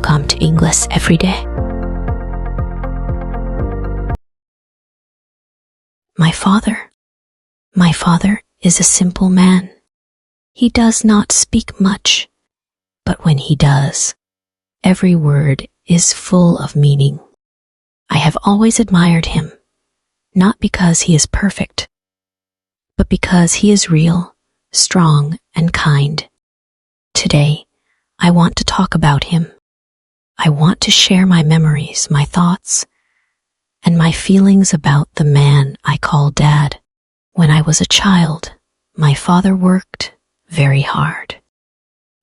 welcome to English every day. My father is a simple man. He does not speak much, but when he does, every word is full of meaning. I have always admired him, not because he is perfect, but because he is real, strong, and kind. Today, I want to talk about him. I want to share my memories, my thoughts, and my feelings about the man I call Dad. When I was a child, my father worked very hard.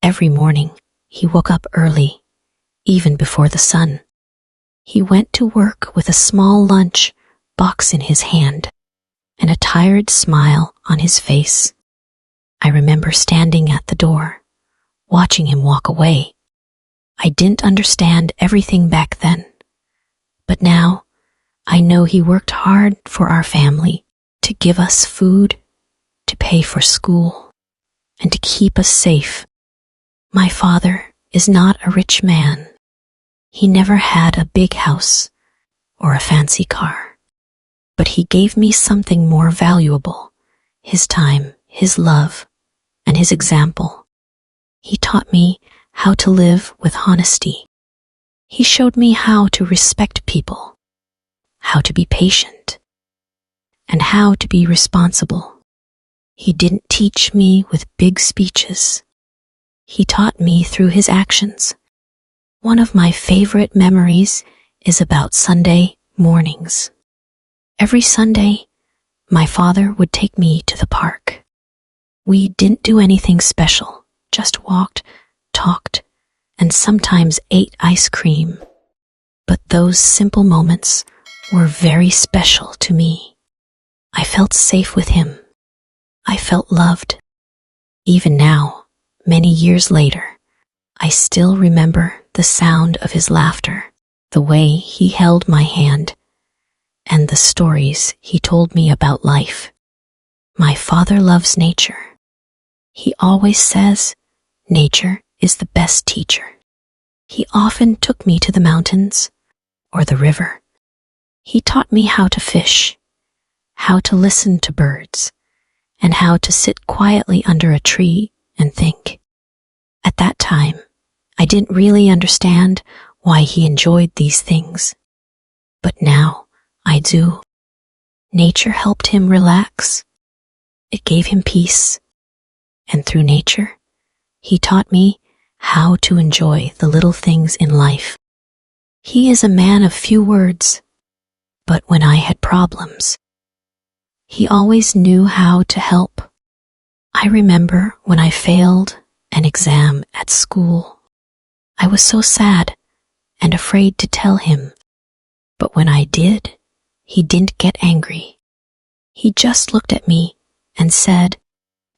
Every morning, he woke up early, even before the sun. He went to work with a small lunch box in his hand and a tired smile on his face. I remember standing at the door, watching him walk away. I didn't understand everything back then, but now I know he worked hard for our family to give us food, to pay for school, and to keep us safe. My father is not a rich man. He never had a big house or a fancy car, but he gave me something more valuable: his time, his love, and his example. He taught me how to live with honesty. He showed me how to respect people, how to be patient, and how to be responsible. He didn't teach me with big speeches. He taught me through his actions. One of my favorite memories is about Sunday mornings. Every Sunday, my father would take me to the park. We didn't do anything special, just walked, talked, and sometimes ate ice cream. But those simple moments were very special to me. I felt safe with him. I felt loved. Even now, many years later, I still remember the sound of his laughter, the way he held my hand, and the stories he told me about life. My father loves nature. He always says, nature is the best teacher. He often took me to the mountains or the river. He taught me how to fish, how to listen to birds, and how to sit quietly under a tree and think. At that time, I didn't really understand why he enjoyed these things, but now I do. Nature helped him relax. It gave him peace, and through nature, he taught me how to enjoy the little things in life. He is a man of few words, but when I had problems, he always knew how to help. I remember when I failed an exam at school. I was so sad and afraid to tell him, but when I did, he didn't get angry. He just looked at me and said,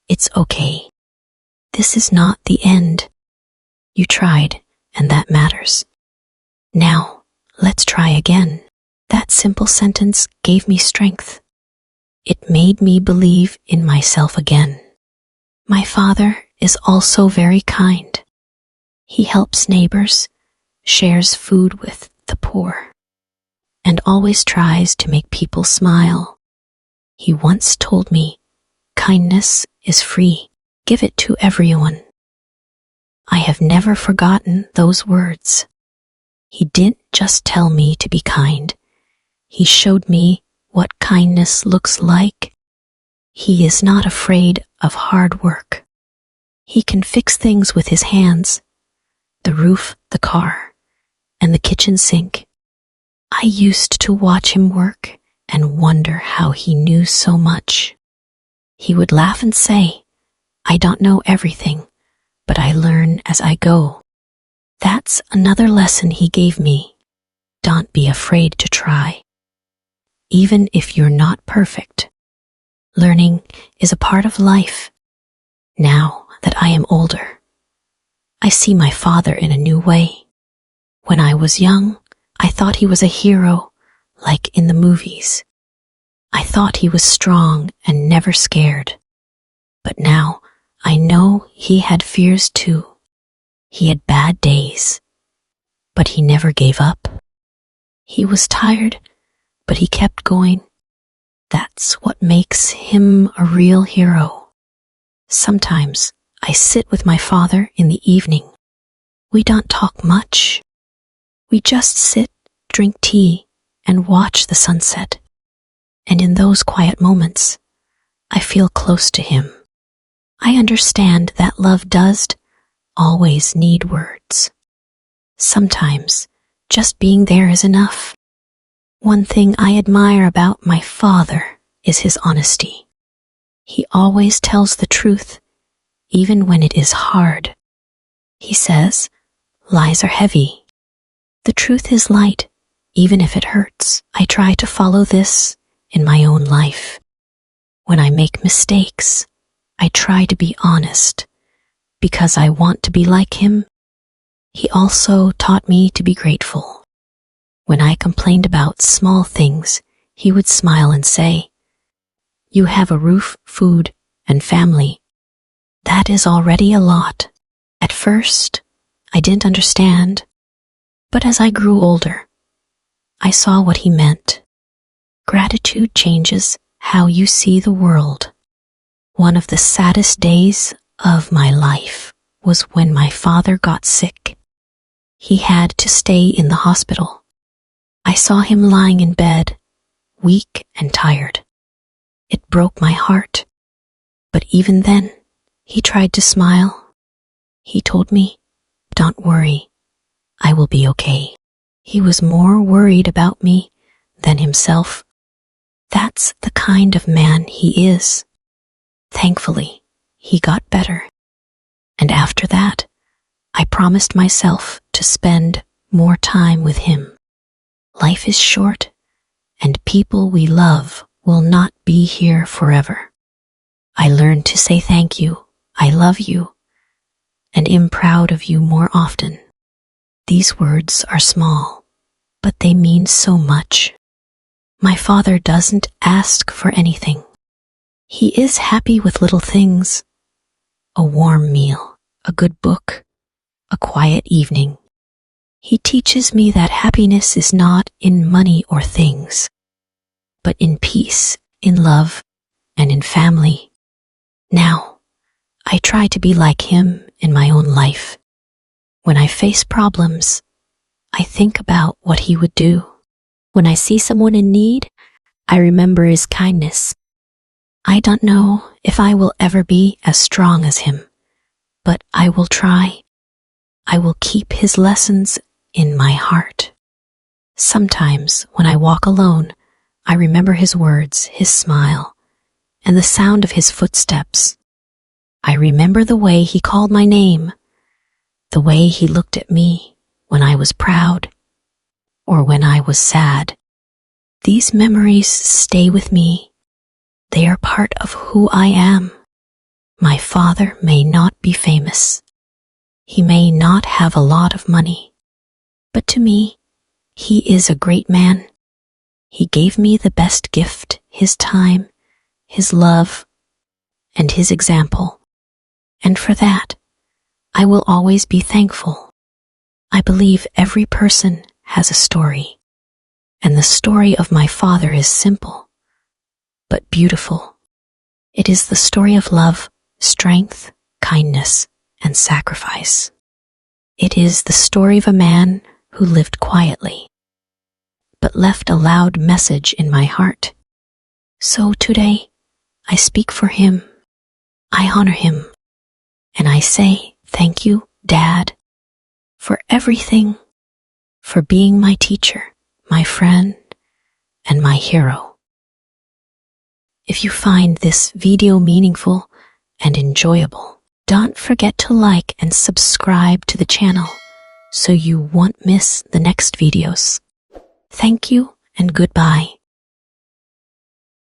"It's okay. This is not the end. You tried, and that matters. Now, let's try again." That simple sentence gave me strength. It made me believe in myself again. My father is also very kind. He helps neighbors, shares food with the poor, and always tries to make people smile. He once told me, "Kindness is free. Give it to everyone." I have never forgotten those words. He didn't just tell me to be kind. He showed me what kindness looks like. He is not afraid of hard work. He can fix things with his hands: the roof, the car, and the kitchen sink. I used to watch him work and wonder how he knew so much. He would laugh and say, "I don't know everything, but I learn as I go." That's another lesson he gave me. Don't be afraid to try. Even if you're not perfect, learning is a part of life. Now that I am older, I see my father in a new way. When I was young, I thought he was a hero, like in the movies. I thought he was strong and never scared. But now I know he had fears too. He had bad days. but he never gave up. He was tired, but he kept going. That's what makes him a real hero. Sometimes I sit with my father in the evening. We don't talk much. We just sit, drink tea, and watch the sunset. And in those quiet moments, I feel close to him. I understand that love does always need words. Sometimes just being there is enough. One thing I admire about my father is his honesty. He always tells the truth, even when it is hard. He says, lies are heavy. The truth is light, even if it hurts. I try to follow this in my own life. When I make mistakes, I try to be honest, because I want to be like him. He also taught me to be grateful. When I complained about small things, he would smile and say, "You have a roof, food, and family. That is already a lot." At first, I didn't understand, but as I grew older, I saw what he meant. Gratitude changes how you see the world. One of the saddest days of my life was when my father got sick. He had to stay in the hospital. I saw him lying in bed, weak and tired. It broke my heart. But even then, he tried to smile. He told me, "Don't worry, I will be okay." He was more worried about me than himself. That's the kind of man he is. Thankfully, he got better. And after that, I promised myself to spend more time with him. Life is short, and people we love will not be here forever. I learned to say thank you, I love you, and am proud of you more often. These words are small, but they mean so much. My father doesn't ask for anything. He is happy with little things. A warm meal, a good book, a quiet evening. He teaches me that happiness is not in money or things, but in peace, in love, and in family. Now, I try to be like him in my own life. When I face problems, I think about what he would do. When I see someone in need, I remember his kindness. I don't know if I will ever be as strong as him, but I will try. I will keep his lessons in my heart. Sometimes when I walk alone, I remember his words, his smile, and the sound of his footsteps. I remember the way he called my name, the way he looked at me when I was proud or when I was sad. These memories stay with me. They are part of who I am. My father may not be famous. He may not have a lot of money. But to me, he is a great man. He gave me the best gift, his time, his love, and his example. And for that, I will always be thankful. I believe every person has a story, and the story of my father is simple, but beautiful. It is the story of love, strength, kindness, and sacrifice. It is the story of a man who lived quietly, but left a loud message in my heart. So today, I speak for him, I honor him, and I say thank you, Dad, for everything, for being my teacher, my friend, and my hero. If you find this video meaningful and enjoyable, don't forget to like and subscribe to the channel so you won't miss the next videos. Thank you and goodbye.